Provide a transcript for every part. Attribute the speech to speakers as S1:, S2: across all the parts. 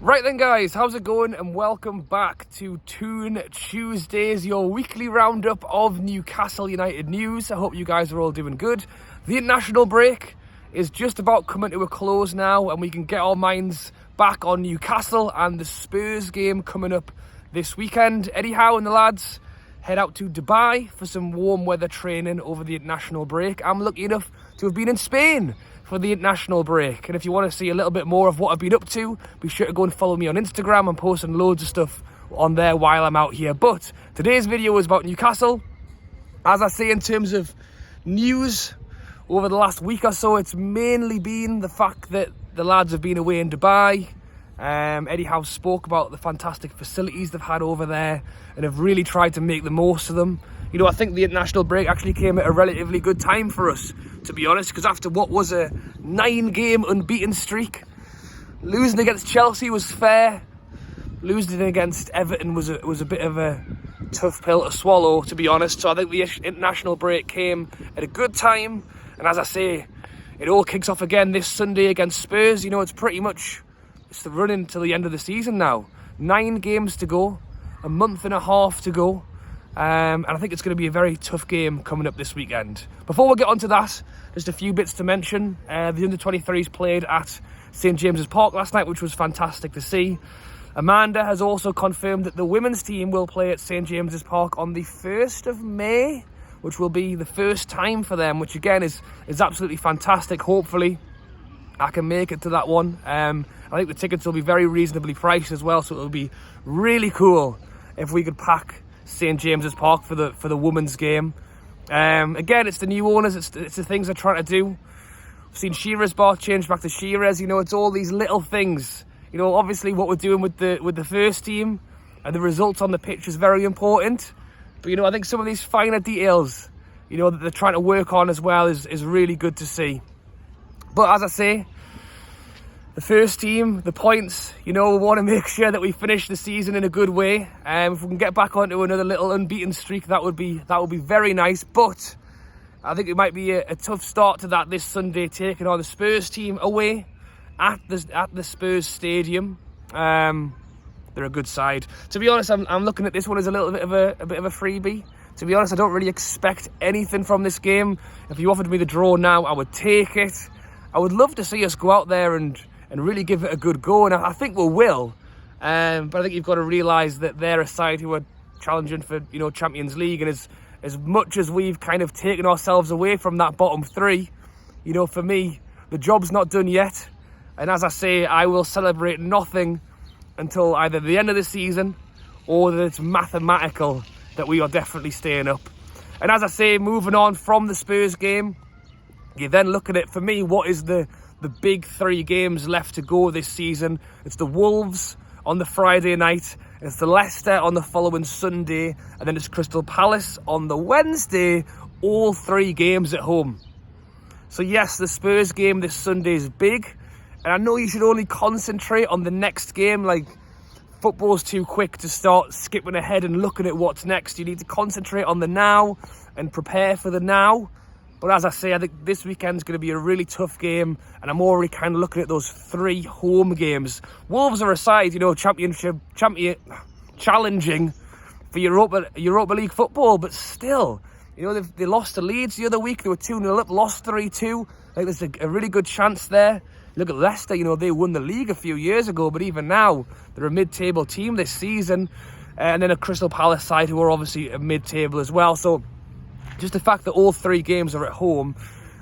S1: Right then guys, how's it going and welcome back to Toon Tuesdays, your weekly roundup of Newcastle United news. I hope you guys are all doing good. The international break is just about coming to a close now and we can get our minds back on Newcastle and the Spurs game coming up this weekend. Eddie Howe and the lads head out to Dubai for some warm weather training over the international break. I'm lucky enough to have been in Spain for the international break, and if you want to see a little bit more of what I've been up to, be sure to go and follow me on Instagram. I'm posting loads of stuff on there while I'm out here. But today's video is about Newcastle. As I say, in terms of news over the last week or so, it's mainly been the fact that the lads have been away in Dubai. Eddie Howe spoke about the fantastic facilities they've had over there and have really tried to make the most of them. You know, I think the international break actually came at a relatively good time for us, to be honest, because after what was a 9-game unbeaten streak, losing against Chelsea was fair. Losing against Everton was a bit of a tough pill to swallow, to be honest. So I think the international break came at a good time. And as I say, it all kicks off again this Sunday against Spurs. You know, it's the running till the end of the season now. 9 games to go, a month and a half to go. And I think it's going to be a very tough game coming up this weekend. Before we get on to that, just a few bits to mention. The under-23s played at St James's Park last night, which was fantastic to see. Amanda has also confirmed that the women's team will play at St James's Park on the 1st of May, which will be the first time for them, which again is absolutely fantastic. Hopefully I can make it to that one. I think the tickets will be very reasonably priced as well, so it'll be really cool if we could pack St James's Park for the women's game. Again, it's the new owners, it's the things they're trying to do. We've seen Shearer's bar change back to Shearer's. You know, it's all these little things. You know, obviously what we're doing with the first team and the results on the pitch is very important. But, you know, I think some of these finer details, you know, that they're trying to work on as well is really good to see. But as I say, the first team, the points, you know, we want to make sure that we finish the season in a good way. If we can get back onto another little unbeaten streak, that would be very nice. But I think it might be a tough start to that this Sunday, taking on the Spurs team away at the Spurs stadium. They're a good side. To be honest, I'm looking at this one as a little bit of a freebie. To be honest, I don't really expect anything from this game. If you offered me the draw now, I would take it. I would love to see us go out there and really give it a good go, and I think we will. But I think you've got to realise that they're a side who are challenging for, you know, Champions League, and as much as we've kind of taken ourselves away from that bottom 3, you know, for me, the job's not done yet. And as I say, I will celebrate nothing until either the end of the season or that it's mathematical that we are definitely staying up. And as I say, moving on from the Spurs game, you then look at it, for me, what is the big 3 games left to go this season? It's the Wolves on the Friday night, it's the Leicester on the following Sunday, and then it's Crystal Palace on the Wednesday, all 3 games at home. So yes, the Spurs game this Sunday is big, and I know you should only concentrate on the next game. Like, football's too quick to start skipping ahead and looking at what's next. You need to concentrate on the now and prepare for the now. But as I say, I think this weekend's going to be a really tough game, and I'm already kind of looking at those 3 home games. Wolves are a side, you know, challenging for Europa League football, but still, you know, they lost to Leeds the other week. They were 2-0 up, lost 3-2. I think there's a really good chance there. Look at Leicester, you know, they won the league a few years ago, but even now, they're a mid-table team this season. And then a Crystal Palace side who are obviously a mid-table as well. So just the fact that all 3 games are at home,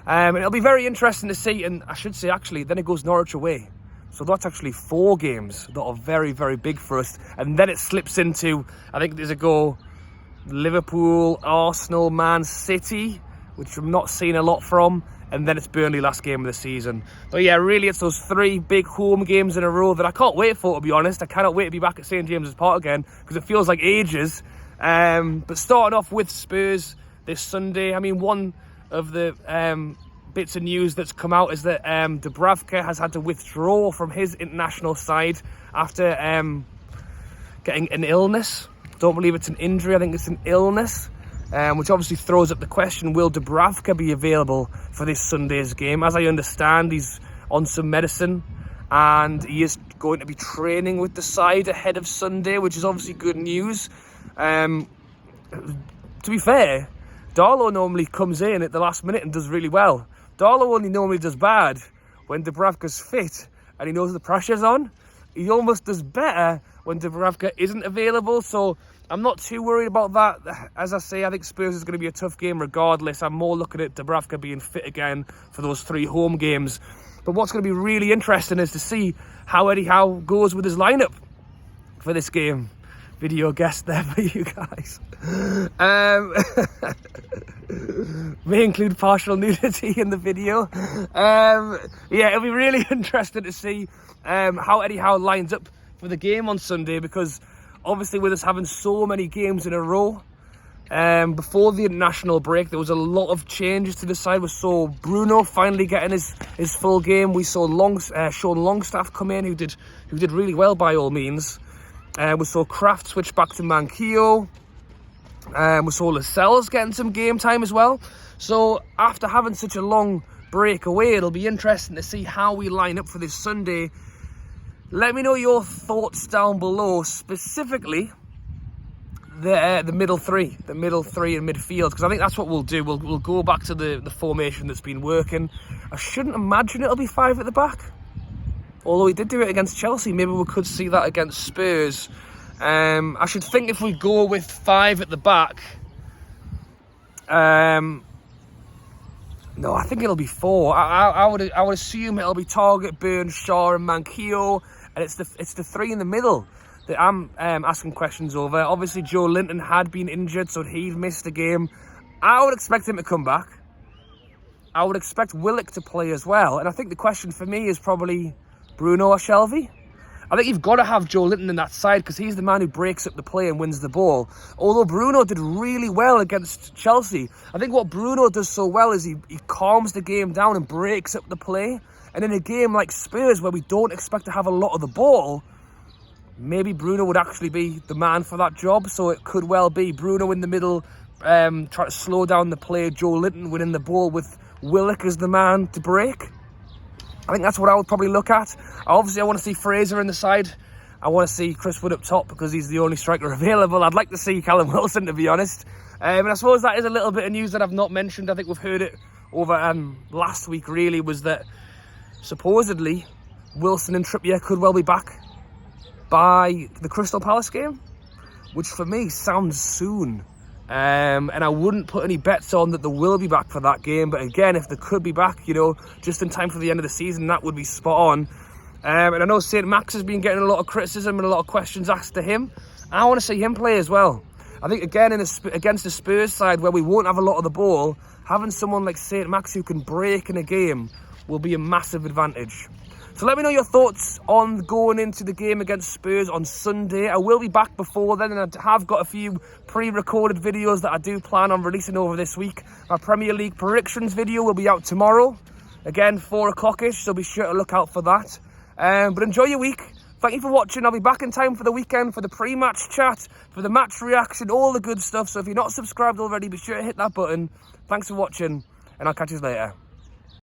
S1: and it'll be very interesting to see. And I should say, actually, then it goes Norwich away. So that's actually 4 games that are very, very big for us. And then it slips into, I think there's a go, Liverpool, Arsenal, Man City, which I'm not seeing a lot from. And then it's Burnley last game of the season. But yeah, really, it's those 3 big home games in a row that I can't wait for, to be honest. I cannot wait to be back at St James's Park again, because it feels like ages. But starting off with Spurs this Sunday, I mean, one of the bits of news that's come out is that Dubravka has had to withdraw from his international side after getting an illness. Don't believe it's an injury, I think it's an illness. Which obviously throws up the question, will Dubravka be available for this Sunday's game? As I understand, he's on some medicine and he is going to be training with the side ahead of Sunday, which is obviously good news. To be fair, Darlow normally comes in at the last minute and does really well. Darlow only normally does bad when Dubravka's fit and he knows the pressure's on. He almost does better when Dubravka isn't available, so I'm not too worried about that. As I say, I think Spurs is going to be a tough game regardless. I'm more looking at Dubravka being fit again for those 3 home games. But what's going to be really interesting is to see how Eddie Howe goes with his lineup for this game. Video guest there for you guys. May include partial nudity in the video. Yeah, it'll be really interesting to see how Eddie Howe lines up for the game on Sunday, because obviously with us having so many games in a row, before the international break, there was a lot of changes to the side. We saw Bruno finally getting his full game. We saw Sean Longstaff come in, who did really well by all means. We saw Kraft switch back to Manquillo. We saw Lascelles getting some game time as well. So after having such a long break away, it'll be interesting to see how we line up for this Sunday. Let me know your thoughts down below, specifically the middle three in midfield, because I think that's what we'll do. We'll go back to the formation that's been working. I shouldn't imagine it'll be 5 at the back. Although we did do it against Chelsea, maybe we could see that against Spurs. I should think if we go with 5 at the back, no, I think it'll be 4. I would assume it'll be Target, Burns, Shaw, and Manquillo, and it's the 3 in the middle that I'm asking questions over. Obviously, Joe Linton had been injured, so he'd missed a game. I would expect him to come back. I would expect Willock to play as well, and I think the question for me is probably Bruno or Shelvey. I think you've got to have Joe Linton in that side because he's the man who breaks up the play and wins the ball. Although Bruno did really well against Chelsea, I think what Bruno does so well is he calms the game down and breaks up the play. And in a game like Spurs, where we don't expect to have a lot of the ball, maybe Bruno would actually be the man for that job. So it could well be Bruno in the middle, try to slow down the play, Joe Linton winning the ball with Willock as the man to break. I think that's what I would probably look at. Obviously, I want to see Fraser in the side. I want to see Chris Wood up top because he's the only striker available. I'd like to see Callum Wilson, to be honest. And I suppose that is a little bit of news that I've not mentioned. I think we've heard it over last week, really, was that supposedly Wilson and Trippier could well be back by the Crystal Palace game, which for me sounds soon. And I wouldn't put any bets on that they will be back for that game. But again, if they could be back, you know, just in time for the end of the season, that would be spot on. And I know St. Max has been getting a lot of criticism and a lot of questions asked to him. I want to see him play as well. I think, again, against the Spurs side, where we won't have a lot of the ball, having someone like St. Max who can break in a game will be a massive advantage. So let me know your thoughts on going into the game against Spurs on Sunday. I will be back before then, and I have got a few pre-recorded videos that I do plan on releasing over this week. My Premier League predictions video will be out tomorrow. Again, 4 o'clock-ish, so be sure to look out for that. But enjoy your week. Thank you for watching. I'll be back in time for the weekend, for the pre-match chat, for the match reaction, all the good stuff. So if you're not subscribed already, be sure to hit that button. Thanks for watching, and I'll catch you later.